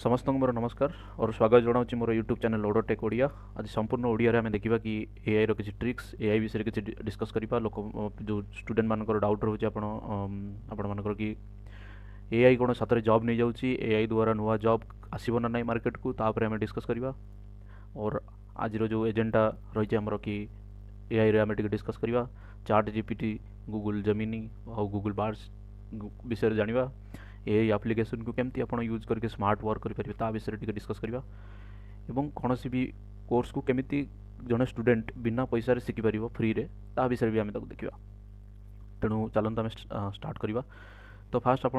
समस्त मोर नमस्कार और स्वागत जनाऊँ मोर यूट्यूब चैनल ओडोटेक ओडिया। आज संपूर्ण ओडिया आम देखा कि एआई रो किसी ट्रिक्स एआई विषय किसी डिस्कस करवा लोक जो स्टूडेंट मानकर डाउट रोचे आपण मानकर कि एआई कौन सतरे जॉब नहीं जाऊँगी, एआई द्वारा नुआ जॉब आसब ना नहीं मार्केट को, तापर आम डिस्कस करवा। और आज जो एजेंडा रही आमर कि एआई रे आम डिस्कस करवा चाट जीपीटी, गूगल जेमिनी और गूगल बार्स विषय जाना। एआई एप्लिकेशन को केमती आप यूज करके स्मार्ट वर्क करेंगे ता विषय टी डिस्कस करवा। एवं कौन सी भी कोर्स को केमिति जड़े स्टूडेंट बिना पैसा शिखिपर फ्री रे ता विषय भी आम देखा। तेणु चलते आम स्टार्ट करवा। तो फास्ट आप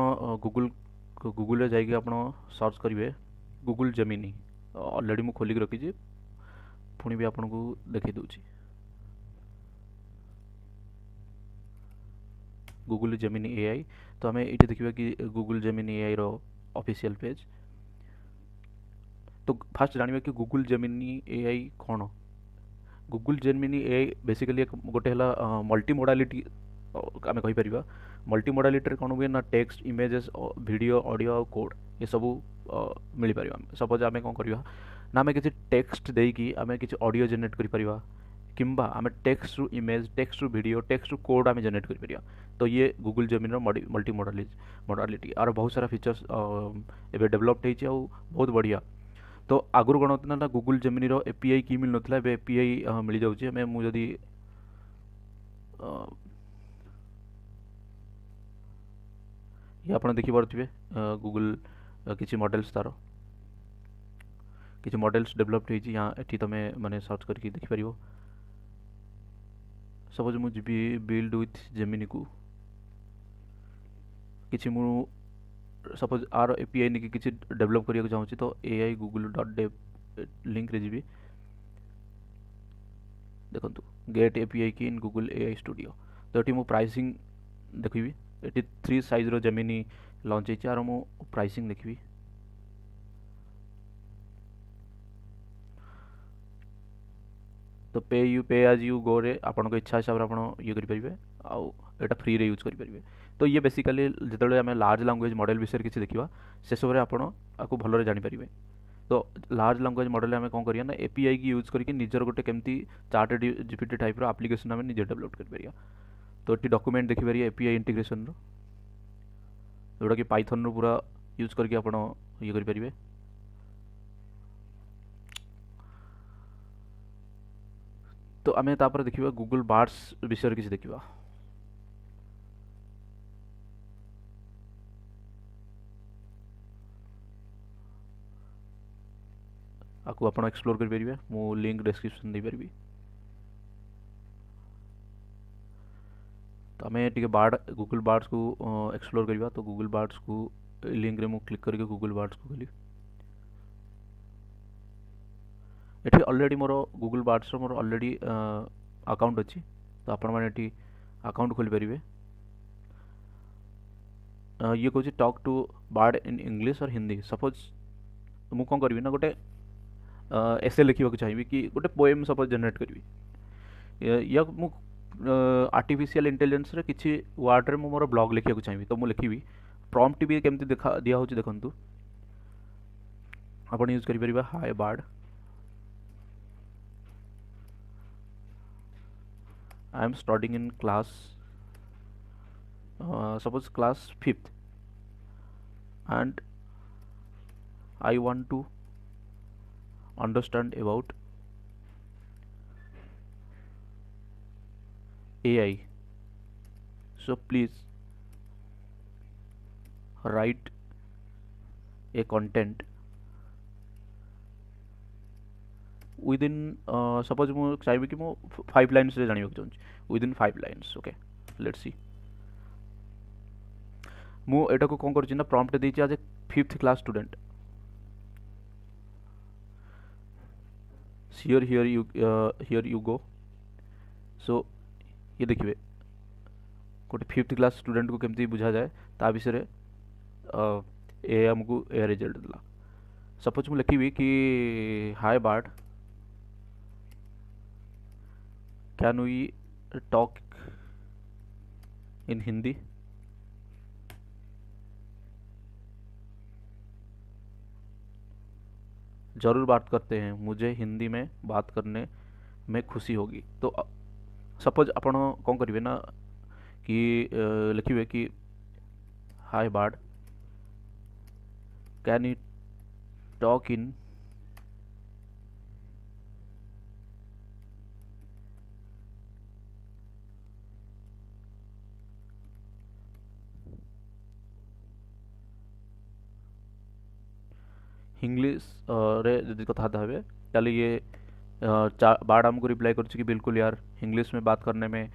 गूगल जाइए आप सर्च करेंगे गूगल जेमिनी। ऑलरेडी मुझे खोलिक रखी पुणी भी आपन को देखी दूची गूगल जेमिनी एआई। तो आम ये देखा कि गूगल जेमिनी एआई रो ऑफिशियल पेज। तो फास्ट जानिबा कि गूगल जेमिनी एआई कौन। गूगल जेमिनी एआई बेसिकली एक गोटे है मल्टी मोडालिटी आम कहीपर। मल्टी मोडालिटी कौन हुए ना text images video audio code ये सब मिल पार। सपोज आम कौन करवा ना आम किसी टेक्स्ट देकी आम किसी ऑडियो जनरेट कर किंबा आम टेक्स्ट रु इमेज टेक्स्ट रु वीडियो टेक्स्ट रु कोड आम जनरेट कर। तो ये गूगल जेमिनी मल्टी मोडालिटी आर बहुत सारा फीचर्स एवं डेभलप्ड होती बहुत बढ़िया। तो आगुरी कौन होता ना गूगल जेमिनी रो एपीआई की मिल नाला एपीआई मिल जाऊँगी। मैं मुझे ये आप देखिपे गूगल किसी मॉडल्स तार किसी मॉडल्स डेभलप्ड होती यहाँ एटी तुम मैंने सर्च करके देखिपर। सपोज मुझे बिल्ड विथ जेमिनी को किसी मु सपोज आर एपीआई नहीं कि डेभलप करने चाहूँगी तो AI Google dot dev link रे जी देखो गेट एपीआई की इन गूगल एआई स्टूडियो। तो ये प्राइसिंग देखी ये 3 साइज रो जेमिनी लॉन्च होती आर मु प्राइसिंग देखी। तो पे एज यू गो रे आपण इच्छा हिसाब से ये करेंगे आउ एटा फ्री रे यूज करेंगे। तो ये बेसिकली जो आम लार्ज लैंग्वेज मॉडल विषय किसी देखा से सब आपको भलरे जानीपर। तो लार्ज लैंग्वेज मॉडल आम कौन करिया ना एपीआई की यूज करके निजर गोटे केमती चार्ट जीपीटी टाइप रो एप्लिकेशन आम निजे डेभलप कर। तो ये डॉक्यूमेंट देखिपर एपीआई इंटीग्रेशन रो जोटा कि पाइथन रो पूरा यूज करके आप ये करेंगे। तो आम तापर देखा गूगल बार्स विषय किसी देखा। आपको आप एक्सप्लोर करेंगे मु लिंक डिस्क्रिप्शन दे पारि। तो आम टे बार्ड गूगल बार्ड्स को एक्सप्लोर करवा। तो गूगल बार्ड्स को लिंक रे मु क्लिक करके गूगल बार्ड्स को खोली। ये ऑलरेडी मोर गूगल बार्ड्स मोर ऑलरेडी अकाउंट अच्छी। तो आपण मैंने अकाउंट खोली पारे। ये कौन talk to Bard in English और हिंदी। सपोज मुझे कौन करी ना गोटे एसे लिखा चाहिए कि गोटे पोएम सपोज जनरेट करी या मु आर्टिफिशियल इंटेलिजेंस रे किसी वर्ड रे मोर ब्लॉग लिखा चाहिए। तो मुझे लिखी प्रॉम्प्ट भी केमती देखा दिया होची देखंतु। आपण यूज करि परिबा hi Bard I am studying in class suppose class 5th and I want to understand about AI, so please write a content within suppose मु चाहिए कि मु 5 लाइन्स रे जानिबा चाहूँ within 5 lines. Okay let's see मु एटा को कौन कर प्रॉम्प्ट देती आज a 5th class student here you go. So ये देखिए गोटे 5th क्लास स्टूडेंट को केमती बुझा जाए ता विषय ए आमको ए रिजल्ट देला। सपोज मुझे लिखी कि hi Bard can we talk in Hindi. ज़रूर बात करते हैं, मुझे हिंदी में बात करने में खुशी होगी। तो सपोज आपण कौन करेंगे ना कि लिखिए कि hi Bard, can you talk in English रे जदि कथबार्ता हेबे ताले ये बार्ड हमको रिप्लाई कर कि बिल्कुल यार इंग्लिश में बात करने में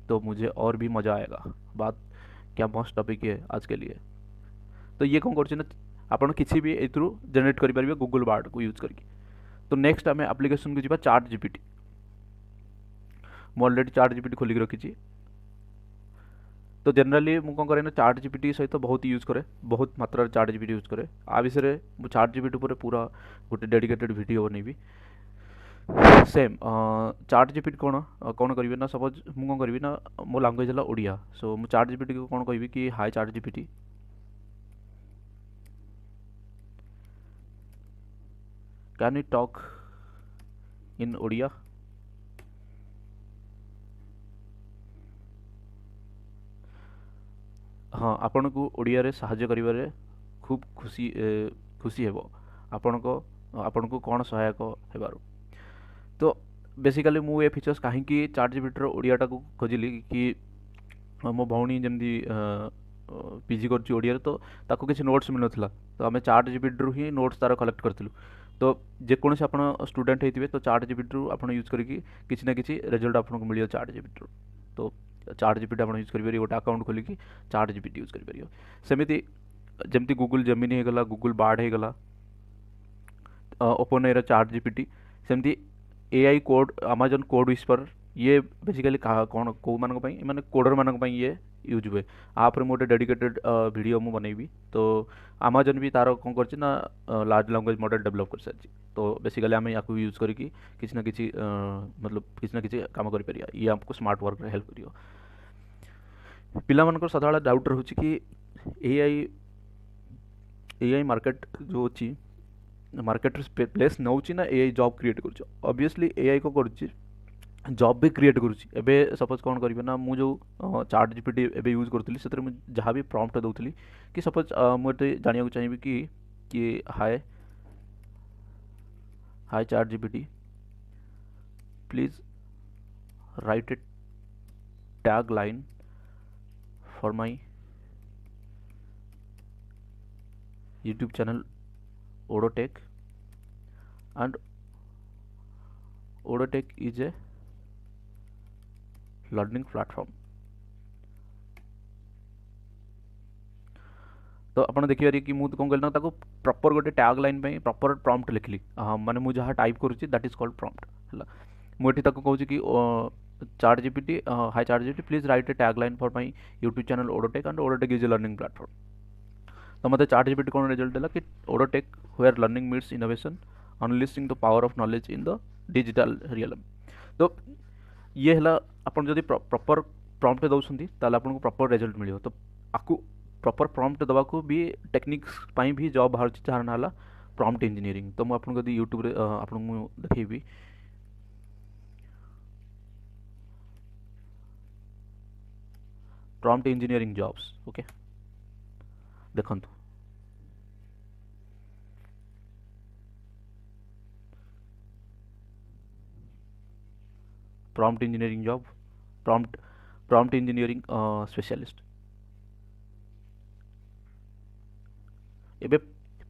तो मुझे और भी मज़ा आएगा। बात क्या मस्त टॉपिक है आज के लिए। तो ये कौन कर ଆପଣ କିଛି ବି ଏଥିରୁ ଜେନେରେଟ୍ କରିପାରିବେ ଗୁଗଲ୍ ବାର୍ଡ଼କୁ ୟୁଜ୍ କରିକି। तो नेक्स्ट आम आप्लिकेसन को जी चाट जीपीटी। ମୁଁ अलरेडी चाट जीपीटी खोलिक रखी। तो जनरली मुझे कौन करे ना चाट जीपीटी सहित बहुत यूज करे, बहुत मात्रा चाट जीपीटी यूज करे। आ विषय मुझे चाट जीपीटी पर पूरा गोटे डेडिकेटेड वीडियो बनैबी। सेम चाट जीपीटी कौन कौन करी ना सपोज मुझे कौन करी ना मो लैंग्वेज है ओडिया। सो मुझे चाट जीपीटी को कौन कहि कि hi chat GPT, can you talk in Odia. हाँ आपण को ओडिया रे साहाय्य करिबारे खूब खुशी हेबो आपण को कौन सहायक हेबारू। तो बेसिकली मु ए फीचर्स कहीं चाट जीपीटी ओडियाटा को खोजिली कि मो भौणी जमी पीजी कर ओडिया तो ताको किसी नोट्स मिल नाला। तो आम चाट जीपीटी ही नोट्स तार कलेक्ट करूँ। तो जेकोसी आप स्टूडेंट होते तो चाट जीपीटी आप यूज करके किसी ना किसी रिजल्ट आपको मिल चाट जीपीटी। तो चाट जीपीटी आप यूज कर गोटे अकाउंट खोलिकी चाट जीपीटी यूज कर सेमती जमती गूगल जेमिनी होगला, गूगल बार्ड होगला, ओपन एयर चाट जीपीटी, सेमती AI code, Amazon code whisper, ये बेसिकली कौन कौ मान मैंने कोडर मान ये यूज हुए। आप गोटे डेडिकेटेड वीडियो मु बनैबी। तो अमेजन भी तार कौन कर लार्ज लैंग्वेज मॉडल डेवलप कर सारी। तो बेसिकली आम या यूज करके किसी ना किसी मतलब किसी ना किसी काम कर ये आपको स्मार्ट वर्क हेल्प कर। पिला मानकर सदा डाउट रोचे कि एआई एआई मार्केट जो अच्छी मार्केट प्लेस नौ ना एआई जॉब क्रिएट कर। ऑब्वियसली एआई को कर जॉब भी क्रिएट करुच्ची। एबे सपोज कौन करेंगे ना मुझे चाट जीपीटी एबे यूज करी से जहाँ भी प्रॉम्प्ट दूसरी कि सपोज मुझे जाना चाहिए कि hi hi chat GPT, please write a tag line for my YouTube channel Odotech, and Odotech is a learning platform. तो आप देखिए कि मुझे कौन कहना प्रॉपर गोटे टैग लाइन पे प्रॉपर प्रॉम्प्ट लिखली। हाँ माने मुझे जहाँ टाइप करुच्ची दैट इज कॉल्ड प्रॉम्प्ट है। मुझे कहूँ कि chat GPT, hi chat GPT please write a tag line for my YouTube channel Odotech, and ओडोटेक is a learning platform. तो मतलब चाट जीपीटी कौन रिजल्ट देला कि Odotech where learning meets innovation, unleashing the power of knowledge in the digital realm. तो ये है आपन जदि प्रॉपर प्रॉम्प्ट दौरान ताले आपको प्रॉपर रिजल्ट मिले। तो आपको प्रॉपर प्रॉम्प्ट दवा को भी टेक्निक्स पाई भी जॉब बाहर जहाँ ना प्रॉम्प्ट इंजीनियरिंग। तो मुझे आपको यूट्यूब रे आपको देखेबी प्रॉम्प्ट इंजीनियरिंग जॉब्स। ओके देखो prompt engineering job, prompt prompt engineering specialist. एबे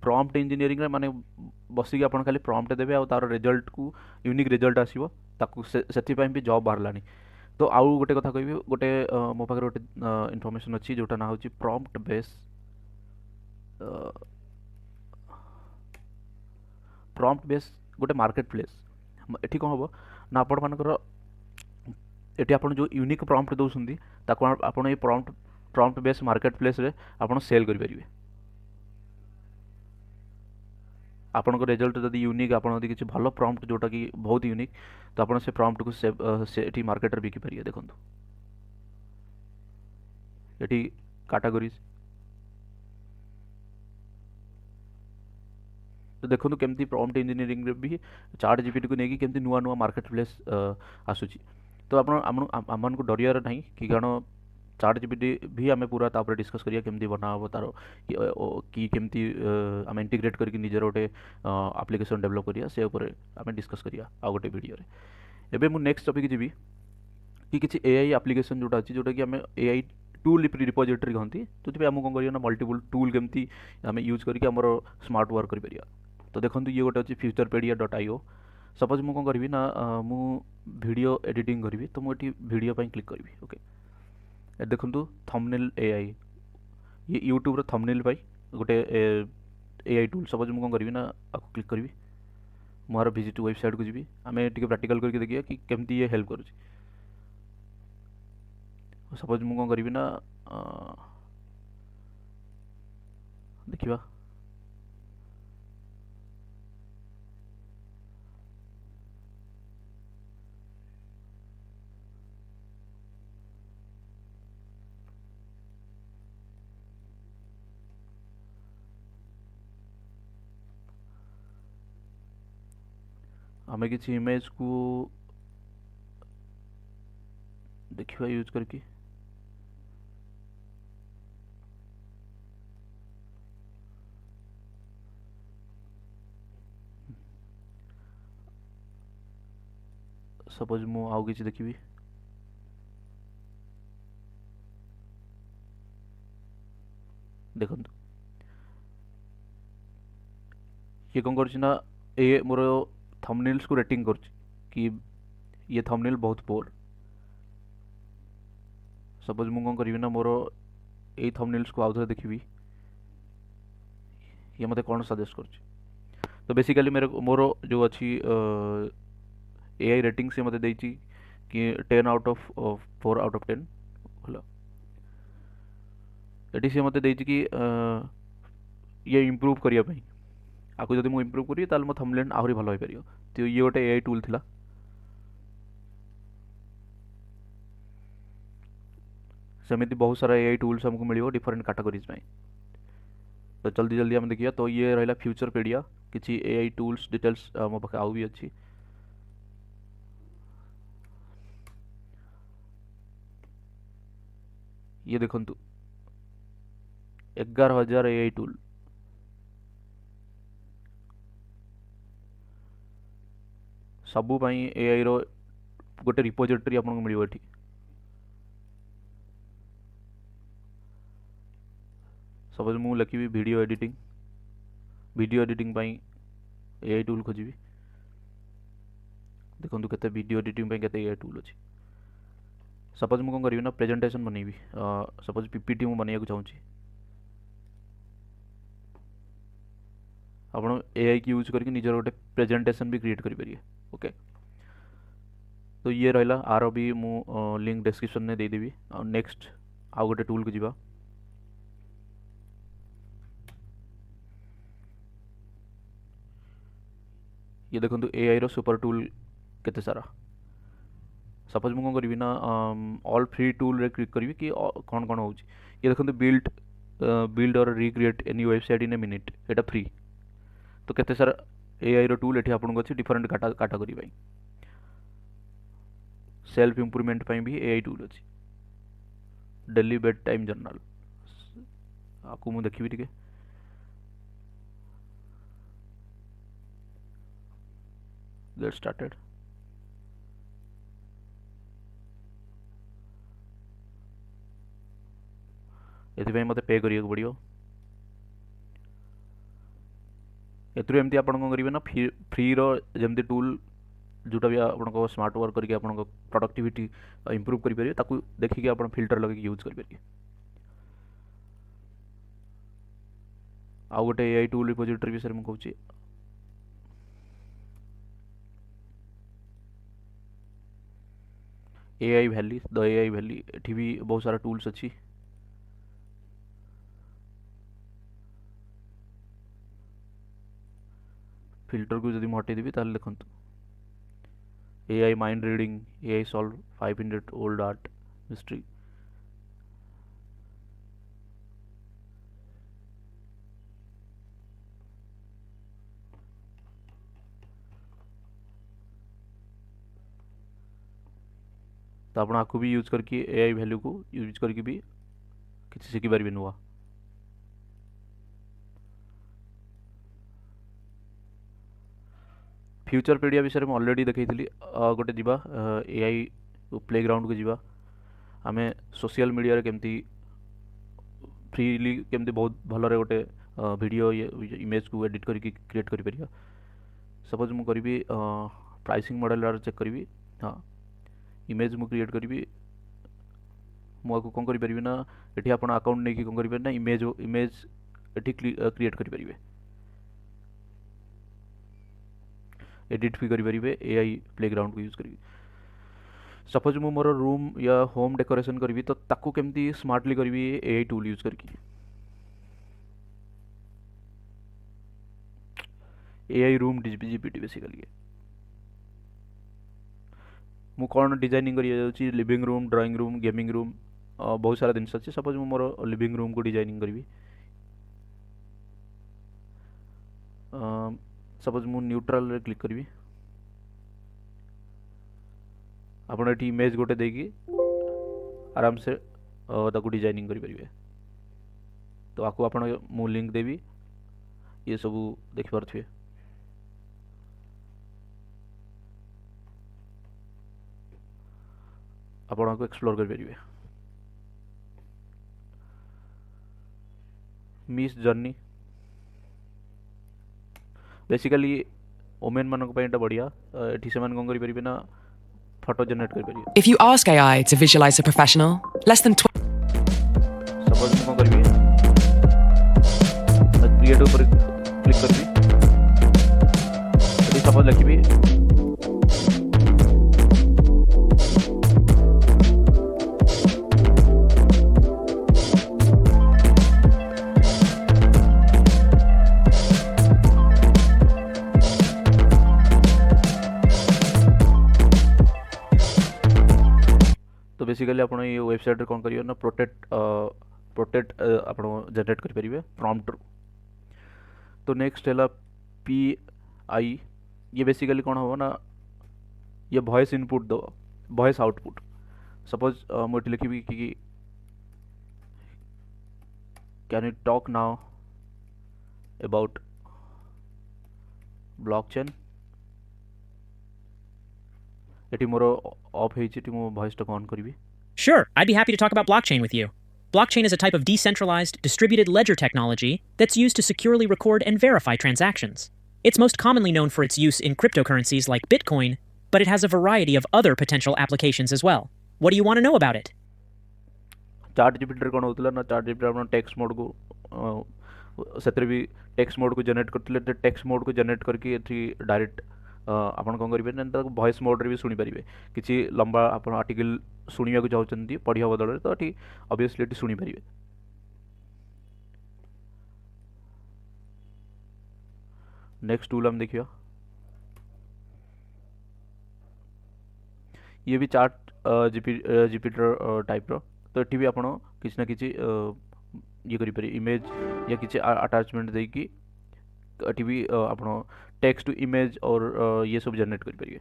प्रॉम्प्ट इंजीनियरिंग रे माने बसिक आपन खाली प्रॉम्प्ट देबे आ तार रिजल्ट को यूनिक रिजल्ट आसीबो ताकू सेति पई भी जॉब बाहरलानी। तो आउ गोटे कथा कहबी गोटे मो पाखे गोटे इनफॉरमेशन अच्छी जोटा ना होची प्रॉम्प्ट बेस प्रॉम्प्ट बेस गोटे मार्केट प्लेस। एठी कौन हम ना आपण मानकर एटी आपण जो यूनिक प्रॉम्प्ट दउसंदी ताको आपण a prompt prompt base marketplace रे आपण सेल करि परिबे। आपनको रिजल्ट जदि यूनिक आप किसी भल प्रॉम्प्ट जोटा कि बहुत यूनिक तो आप से प्रॉम्प्ट को से मार्केट बिकी पारे। देखो ये कैटेगरीज तो देखो केमती प्रॉम्प्ट इंजीनियरिंग रे भी चार्ट जीपीटी को लेकिन केमती नुआ नुआ मार्केट प्लेस आसूची। तो आम को डरियार ना कि कारण चार्ट जीपीटी भी आम पूरा तापर डिस्कस करिया केमती बना हम तार कि केमती आम इंटीग्रेट करके निजर गोटे एप्लिकेशन डेवलप करिया से ऊपर आम डिस्कस करिया आ गोटे वीडियो रे। एबे मु नेक्स्ट टॉपिक जीवी कि किसी एआई एप्लिकेशन जोटा अच्छी जोटा कि आम एआई टूल रिपोजिटरी कहती तो आमको कौन करिया ना मल्टीपल टूल केमती आम यूज करके आमर स्मार्ट वर्क करिया। तो देखो ये गोटे अच्छी फ्यूचरपेडिया डट आईओ। सपोज मुझे कौन करी ना मु वीडियो एडिटिंग करी तो मुझे वीडियो पर क्लिक करी। ओके देखो थंबनेल एआई ये यूट्यूब थंबनेल पाई गोटे एआई टूल। सपोज मुझे कौन करी ना आपको क्लिक करी मोर विजिट वेबसाइट को जी आम टे प्राक्टिकल करके देखिए कि केमती ये हेल्प करुँच। सपोज मुझे कौन करी ना देखा आम किसी इमेज को देखा यूज करके सपोज मु आउ किसी देखी देखो ये कौन करना ये मोर थंबनेल्स को रेटिंग कर कि ये थंबनेल बहुत पोर। सपोज मुझे कौन करी ना मोर यही थंबनेल्स को आउ थे देखी ये मत कौन सजेस्ट कर। तो बेसिकली मेरे मोर जो अच्छी एआई रेटिंग से मत देती कि 10 आउट ऑफ 4 आउट ऑफ 10 भला ये सी मत देती कि ये इम्प्रूव करने आपको जब मुझे इम्प्रूव करी ताल मो थंबनेल आहरी भल हो पार। तो ये गोटे एआई टूल थिला। सेମିତି बहुत सारा एआई टूल्स हमको मिले डिफरेंट कैटेगरीज में। तो जल्दी जल्दी हम देखिए तो ये रहा फ्यूचरपेडिया किसी एआई टूल्स डिटेल्स मो पाखे आउ भी अच्छी। ये देखु 11,000 एआई टूल सबू एआई रो गोटे रिपोजिटरी आपको मिले ये। सपोज मु लिखी वीडियो एडिटिंग एआई टूल खोजी देखो केते वीडियो एडिटिंग केते एआई टूल अच्छी। सपोज मुझे कौन करी ना प्रेजेंटेशन बनैबी सपोज पीपीटी मुझे बनवाक चाहूँगी आप एआई की यूज करके निजर गोटे प्रेजेंटेशन भी क्रिएट करेंगे। ओके तो ये रहा आर भी मु लिंक डिस्क्रिप्शन में देदेवी। नेक्स्ट आउ गोटे टूल को जीवा ये देखो एआई रो सुपर टूल केते सारा। सपोज मुझे कौन करी ना ऑल फ्री टूल रे क्लिक करी कि कौन कौन हो। ये देखो बिल्ड और रिक्रिएट एनी वेबसाइट इन ए मिनिट एटा फ्री। तो केते सारा एआई रो टूल एठी आपन को अछि डिफरेंट कैटेगरी पाई। सेल्फ इंप्रूवमेंट पाई भी एआई टूल अछि। डेली बेड टाइम जर्नल आपको मु देखिबी टिके गेट स्टार्टेड। ये मत पे करिया पड़ो एमती आप करेंगे ना फ्री जमती टूल जोटा भी आप स्मार्ट वर्क करके आप प्रोडक्टिविटी इंप्रूव करेंगे देखिए आप फिल्टर लगे यूज करेंगे। आउ गोटे एआई टूल रिपोजिटरी विषय में कहूँ AI valley the AI valley एठी भी बहुत सारा टूल्स अच्छी। फिल्टर को जब हटेदेवी ताल देखो AI mind reading AI solve 500 old art mystery. तो आप आपको भी यूज करके एआई वैल्यू को यूज करके भी किसी शिखिपारे नुआ। फ्यूचरपेडिया विषय में ऑलरेडी देखी गोटे जीवा एआई प्लेग्राउंड को जीवा आमे सोशल मीडिया रे केमती फ्रीली केमती बहुत भलरे गोटे वीडियो इमेज को एडिट करके क्रिएट करि परिया। सपोज मु करी प्राइसिंग मॉडल चेक करी। हाँ इमेज मु क्रिएट करी मुझे कौन करें ना ये आप अकाउंट नहीं कौन करें ना इमेज इमेज ये क्रिएट करें एडिट भी करें एआई प्लेग्राउंड को यूज करी। सपोज मु मोर रूम या होम डेकोरेशन करी तो ताकू केमती स्मार्टली करी एआई टूल यूज करके एआई रूम जीपीटी बेसिकली मु कौन डिजाइनिंग करी living room drawing room gaming room बहुत सारा जिन अच्छे। सपोज मु मोर लिविंग रूम को डिजाइनिंग करी। सपोज मु न्यूट्रल रे क्लिक करी आपन एटी इमेज गोटे देकी आराम से ताकू डिजाइनिंग करि परिबे। तो आपको आपन मु लिंक देवी ये सब देख पारथिबे। आपन को एक्सप्लोर कर परिबे। मिस जर्नी बेसिकली वोमेन मान बढ़िया एटी से कौन करें ना फोटो जनरेट कर। If you ask AI to visualize a professional, less than suppose कौन करी क्रिएट ऊपर क्लिक करी सपोज लिखी तो बेसिकली आप ये वेबसाइट रे कौन करिए ना प्रोटेक्ट आप जनरेट करेंगे प्रॉम्प्ट रू। तो नेक्स्ट है पी आई ये बेसिकली कौन हम ना ये वॉइस इनपुट दो वॉइस आउटपुट। सपोज मुझे लिखी कि can you talk now about blockchain eighty more of है मो वॉइस टा ऑन करी। Sure, I'd be happy to talk about blockchain with you. Blockchain is a type of decentralized, distributed ledger technology that's used to securely record and verify transactions. It's most commonly known for its use in cryptocurrencies like Bitcoin, but it has a variety of other potential applications as well. What do you want to know about it? Chart GPT कौन होता ना chart GPT आप text mode को से भी text mode को generate करते text mode को जनरेट करके डायरेक्ट आपन कौन करेंगे ना वॉइस मोड रे भी सुनी पारे किसी लंबा आप आर्टिकल शुणा को चाहते पढ़ा बदल तो ये ऑब्वियसली ये शुणी पारे। नेक्स्ट टूल हम देखिए ये भी चार्ट जीपीटी टाइप रो। तो ये भी आप किसी ना किसी ये करें इमेज या किसी अटैचमेंट देकी ये भी आप टेक्स्ट टू इमेज और ये सब जनरेट करें।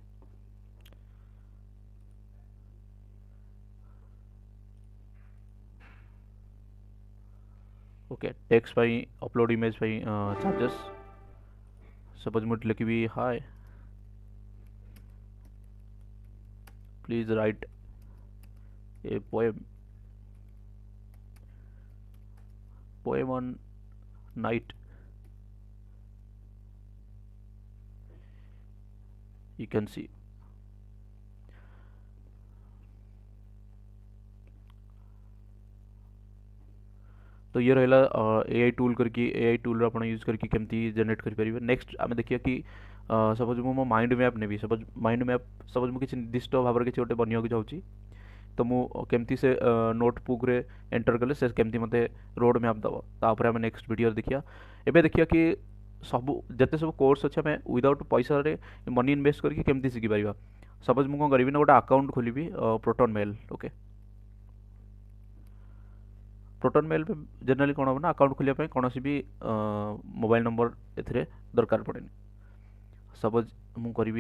ओके टेक्स्ट पाई अपलोड इमेज पाई चार्जेस। सपोज मुझे लिखी भी हाय please write a poem on night you can see। तो ये रहा एआई टूल करके एआई टूल आप यूज करके केमती जनरेट करें। नेक्स्ट आम देखिए कि सपोज मो माइंड मैप ने सपोज माइंड मैप सपोज मुझे किसी निर्दिष्ट भाव में किसी गोटे बनवाक चाहूँगी तो मुझे से नोटबुक रे एंटर कले से केमती मते रोड मैप दब तापर आम नेक्स्ट वीडियो देखिया। एबे देखिया कि सब जिते सब कोर्स अच्छे आम विदाउट पैसा रे मनी इन्वेस्ट करके केमती शिखी पार। सपोज मुझे कौन करी ना गोटे अकाउंट खोली Proton mail. Okay Proton mail पे जनरली कौन हम ना अकाउंट खोलिया कौन भी मोबाइल नंबर ए दरकार पड़े। सपोज मुझे करी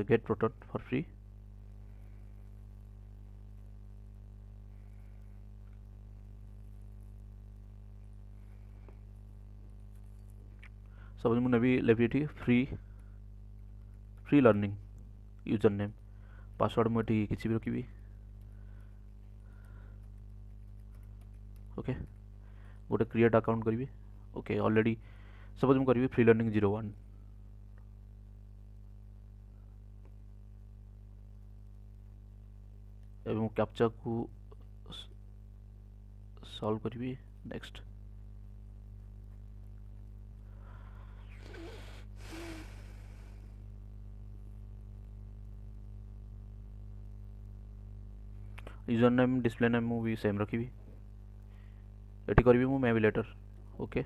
get Proton for free. Suppose मुझे नेबी लेबी free free learning username password मुझे किसी भी रखी ओके गोटे क्रिएट अकाउंट करी ओके ऑलरेडी सपोज मुझे करी फ्री लर्निंग 01 एवं मु कैप्चा को सॉल्व करी next user name display name भी सेम रखी एटी करी मु मे भी लेटर ओके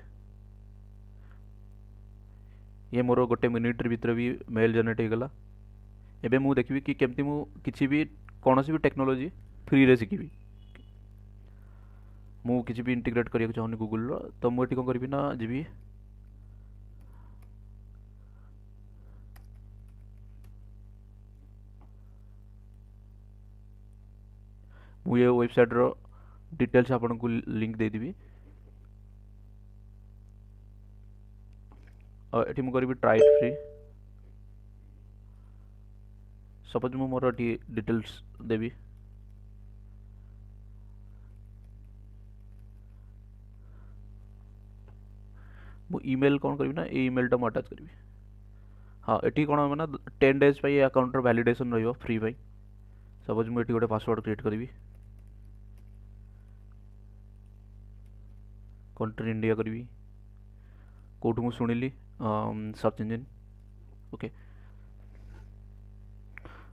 ये मोर गोटे मिनिट भीतर भी मेल जनरेट होगला एबे मु देखिए कि केमती मु किसी भी कौन भी टेक्नोलॉजी फ्री रे शिखी मु किसी भी इंटीग्रेट करने चाहूनी गूगल तो मुझे कौन करी ना जी मु ये वेबसाइट रो डिटेल्स आपन को लिंक दे देबी और एटी मु करी ट्राई फ्री सपोज मु मोर डिटेल्स देबी मु ईमेल कौन करी ना ईमेल टा मु अटैच करी हाँ एटी कौन हम ना 10 डेज पे अकाउंट रो वैलिडेशन रहियो फ्री भाई सपोज मु एटी गोटे पासवर्ड क्रिएट करी कंट्री इंडिया करी कोठु मु सुनिली सर्च इंजिन ओके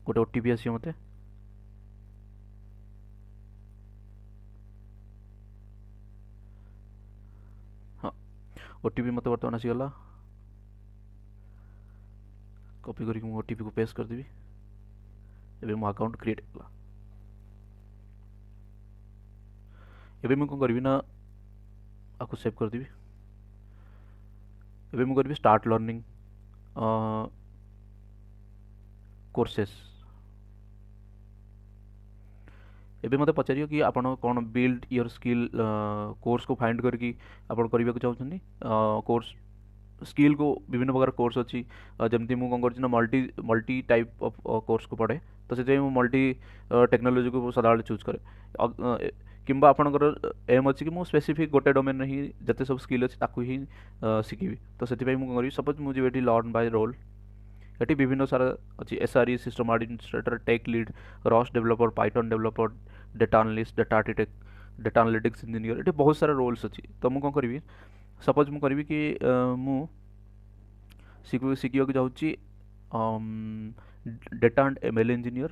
गोटे ओटीपी आसी मते हाँ ओटीपी मते बर्तमान आसीगला कॉपी करके मु ओटीपी को पेस्ट कर देबी एबे मो अकाउंट क्रिएट होला एबे मु कोन करबी ना आपको सेव कर देबी एबे मु करबी स्टार्ट लर्निंग कोर्सेस एबे मते पचारियो कि आपण कोन बिल्ड योर स्किल कोर्स को फाइंड करके आपण करबा को चाहउछनी कोर्स स्किल को विभिन्न प्रकार कोर्स अच्छी जमती मु कौन कर multi multi type of course को पढ़े तो से मल्टी टेक्नोलॉजी को सदाबले चूज करे किंबा आपणकर एम अच्छी कि मु स्पेसिफिक गोटे डोमेन ही जते सब स्किल अच्छी ताकू ही शिखी तो से मुझे सपोज मुझे ये लर्न बाय रोल ये विभिन्न सारा अच्छी SRE system administrator tech lead रॉस developer Python developer data analyst data architect data analytics engineer ये बहुत सारा रोल्स अच्छी तो मुझे कौन करी सपोज मु करी कि मु शिखिया जाऊँगी डेटा एंड एमएल इंजीनियर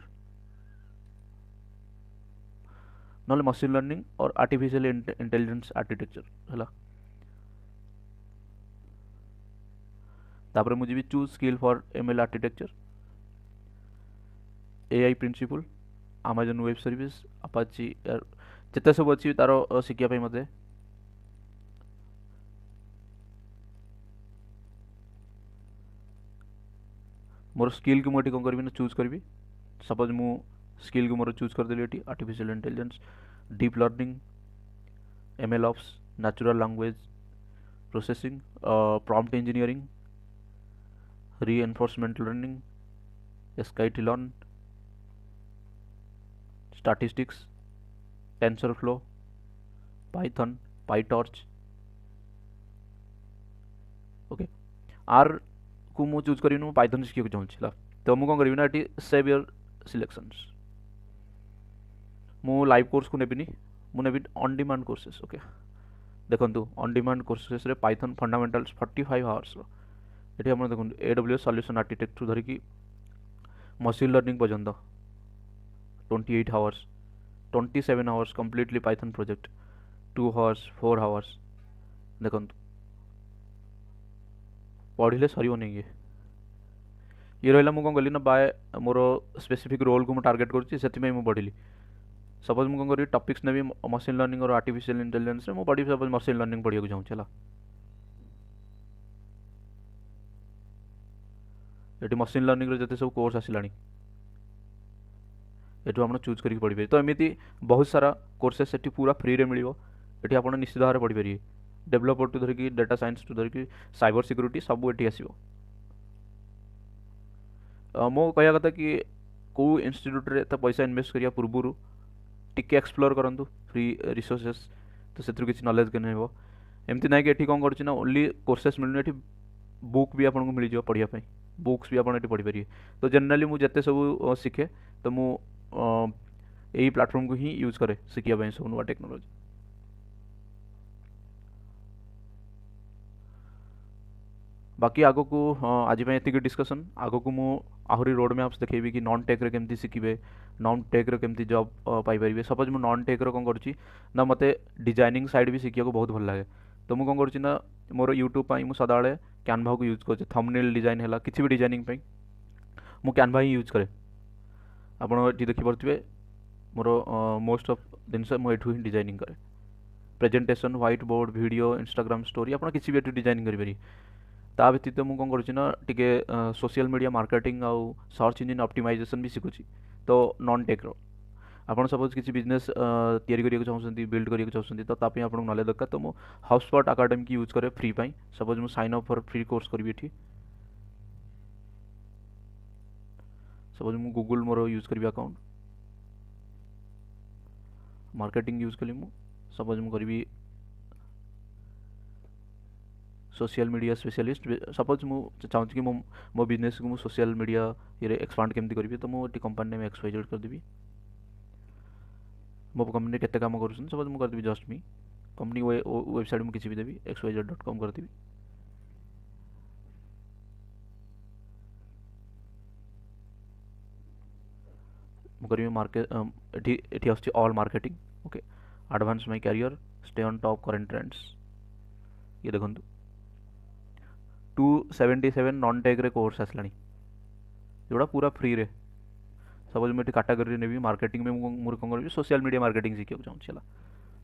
ना मशीन लर्निंग और आर्टिफिशियल इंटेलिजेंस आर्किटेक्चर है तापर मुझे भी choose skill for ML architecture AI principle Amazon web service Apache जिते सब अच्छी तार शिखिया मते मोर स्किल को मुझे कौन करी ना चूज करी सपोज मु स्किल को मोर चूज कर देली एटी artificial intelligence deep learning ML ops natural language processing prompt engineering reinforcement learning sklearn statistics TensorFlow Python PyTorch okay आर को मु चूज करी पाइथन शिखिया चाहूँ तो मुझे कौन करी ना ये सेव योर सिलेक्शंस मु लाइव कोर्स को नेबिनी मु नेबी ऑन डिमांड कोर्सेस ओके देखंतु ऑन डिमांड कोर्सेस रे पाइथन फंडामेंटल्स 45 आवर्स रो एठी आपण देखंतु एडब्ल्यूएस सॉल्यूशन आर्किटेक्ट धरि की मशीन लर्निंग पर्यंत 28 hours 27 hours completely Python project 2 hours 4 hours देखंतु पढ़िले सर नहीं ये रहा मुझे कौन कली ना बाय मोर स्पेसिफिक रोल को टार्गेट करुँच मु पढ़ी सपोज मुझे कौन करी टॉपिक्स ने भी मशीन लर्निंग और आर्टिफिशियल इंटेलिजेंस में पढ़ी सपोज मशीन लर्निंग पढ़ा चाहूँ ये मशीन लर्निंग जिते सब कोर्स आसला ये आप चूज करके पढ़ी तो एमती बहुत सारा कोर्सेस पूरा फ्री रे मिल ये आप निश्चित भाव में पढ़ी पारे डेभलपर टू धरिकी डाटा साइंस टू धरिकी साइबर सिक्यूरीटी सब ये आसो। मो कहया कथा कि कौ इन्स्टिट्यूट रे तो पैसा इन्वेस्ट करिया पूर्व टिके एक्सप्लोर करंतु फ्री रिसोर्सेस तो से किसी नॉलेज के नहीं एमती ना कि एठी कौन करछि ना ओनली कोर्सेस मिलने एठी बुक भी आपको मिल जाए पढ़िया पाई बुक्स भी आपन पढ़ी पारे। तो जनरली मुझे जिते सब शिखे तो मु यही प्लेटफॉर्म को ही यूज करे शिखा सब नुआ टेक्नोलॉजी। बाकी आग को आज ये डिस्कसन आग को मु आहरी रोड मैप्स देखेबी कि नॉन टेक रे केमती शिखिबे नॉन टेक रे केमती जॉब पाई परिबे। सपोज मु नॉन टेक रो कोन करछि ना मते डिजाइनिंग साइड भी शिखिया को बहुत भल लागे तो मु कोन करछि ना मोर यूट्यूब पाई मु सदाळे कैनवा को यूज करछि थंबनेल डिजाइन हैला किछि भी डिजाइनिंग पाई मु कैनवा ही यूज करे। आपण एठी देखि परथिबे मोर मोस्ट ऑफ जिनस मु एठु ही डिजाइनिंग करे presentation white board video Instagram story आपण किछि भी एठु डिजाइनिंग करि पारि। ता व्यतीत मु कोन करछि ना टिके सोशल मीडिया मार्केटिंग आउ सर्च इंजिन ऑप्टिमाइजेशन भी शिखुछि। तो नॉन टेक रो आपन सपोज किसी बिजनेस तैयारी करिया चाहछन्ती बिल्ड करिया चाहछन्ती तो तापी आपन नॉलेज दरकार तो मु हाउसस्पॉट एकेडमी की यूज करे फ्री पाई। सपोज मु sign up for free course करबी एठी सपोज मु गूगल मोर यूज करबी अकाउंट मार्केटिंग यूज कली मु सपोज मु करबी सोशल मीडिया स्पेशलिस्ट सपोज मु चाहूँ कि मो बिजनेस को मु सोशल मीडिया ये एक्सपांड केमती करी तो मु कंपनी नेम एक्सवाइजेड कर देबी। मो कंपनी केते काम करूछन सपोज मु कर देबी जस्ट मी कंपनी वेबसाइट मु किछि भी देबी xyz.com कर देबी। मु करबी मार्केट एठी एठी आछि all marketing okay advance my career stay on top current trends ये देखंतु 277 नॉन टेक रे कोर्स आसलानी जोड़ा पूरा फ्री रे। सपोज मुझे कैटेगरी नेबी मार्केटिंग में मोर कौन कर सोशल मीडिया मार्केटिंग शिखा चाहूँ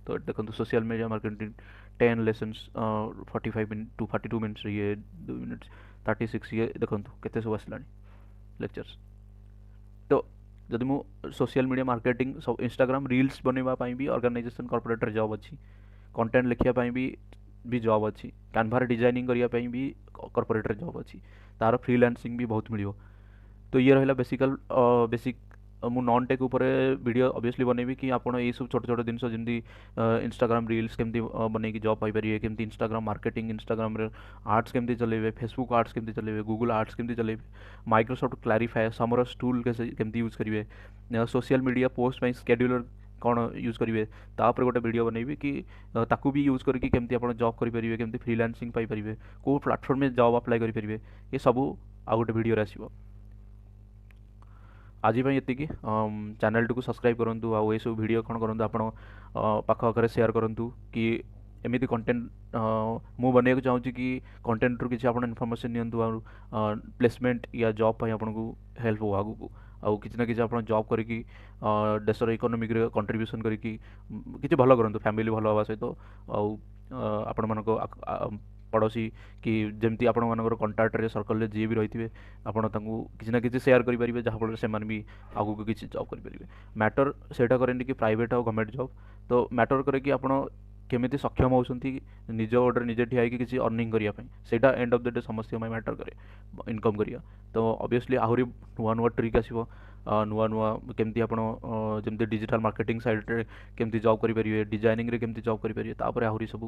तो देखो social media marketing 10 lessons 45 minute to 42 minutes ये 2 मिनट्स 36 ये देखो केते सब आसलानी लेक्चर्स। तो जदि मु सोशल मीडिया मार्केटिंग सब इंस्टाग्राम रील्स बनवा भी ऑर्गेनाइजेशन कॉर्पोरेटर जॉब अच्छी कंटेंट लिखा भी जॉब अच्छी कैनभार डिजाइनिंग करने भी कॉर्पोरेटर जॉब अच्छी तार फ्रीलांसिंग भी बहुत मिल। तो ये रहा बेसिक मु नॉन टेक ऊपर वीडियो ऑब्वियसली बनेबी कि आपण ये सब छोट छोट जिनस जमी इंस्टाग्राम रील्स केमती बनई जॉब पाइपर केमती इंस्टाग्राम मार्केटिंग इंस्टाग्राम आर्ट्स केमती चलेबे फेसबुक आर्ट्स केमती चलेबे गूगल आर्ट्स केमती चलेबे माइक्रोसॉफ्ट क्लारीफायर समरस टूल केमती यूज करेंगे सोशल मीडिया पोस्ट स्केड्यूलर कौन यूज करेंगे तापर गोटे वीडियो बनैबी कि ताकू भी यूज करके केमती आप जॉब करेंगे केमती फ्रीलांसिंग पाइपर कौ प्लाटफॉर्म में जॉब अप्लाई करेंगे ये सबू आ गोटे वीडियो आसो। आज ये चैनल को सब्सक्राइब करूँ आउ ये सब वीडियो कौन करूँ आपण पाखे शेयर करूँ कि एमती कंटेंट मु बनवाक चाहूँ कि कंटेंट रू किसी आप इनफॉरमेशन नियंतु आ प्लेसमेंट या जॉब पाई आपन को हेल्प हो आगु को आउ किसी ना किसी आप जॉब करी देशर इकोनोमिक कंट्रीब्यूशन करी किसी भल करूँ फैमिली भल हवा सहित आउ आपण मन पड़ोसी कि जमती आपण मानकर कंटाक्ट रे सर्कल रे जी भी रही थे आपण तांको किसी ना किसी शेयर करि परिबे जहाँ फल से भी आगु को किसी जॉब करि परिबे। मैटर सेटा करेंगे कि प्राइवेट और गवर्नमेंट जॉब तो मैटर करे कि आपण केमिति सक्षम होउसंती निज गोडर निजे ठिया कि किसी अर्निंग करिया पई सेटा एंड ऑफ द डे समस्या में मैटर करे इनकम करिया। तो ऑब्वियसली आहुरी नुआ नुआ ट्रिक आसीबो नुआ नुआ केमती आपण जमती डिजिटल मार्केटिंग साइड रे केमती जॉब करि परिबे डिजाइनिंग रे केमती जॉब करि परिबे तापर आहुरी सब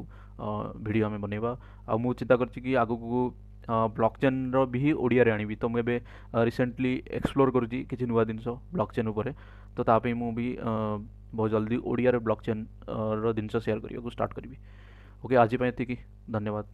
वीडियो हमें बनेबा। आ मु चिंता करछि कि आगु को ब्लॉकचेन रो भी ओडिया रे आनिबी तो मुझे रिसेंटली एक्सप्लोर करुँची किसी नुआ जिनस ब्लॉकचेन उपर तो तापे मु भी बहुत जल्दी ओडिया रे ब्लॉकचेन रो जिनस शेयर करिया को स्टार्ट करी। ओके आज धन्यवाद।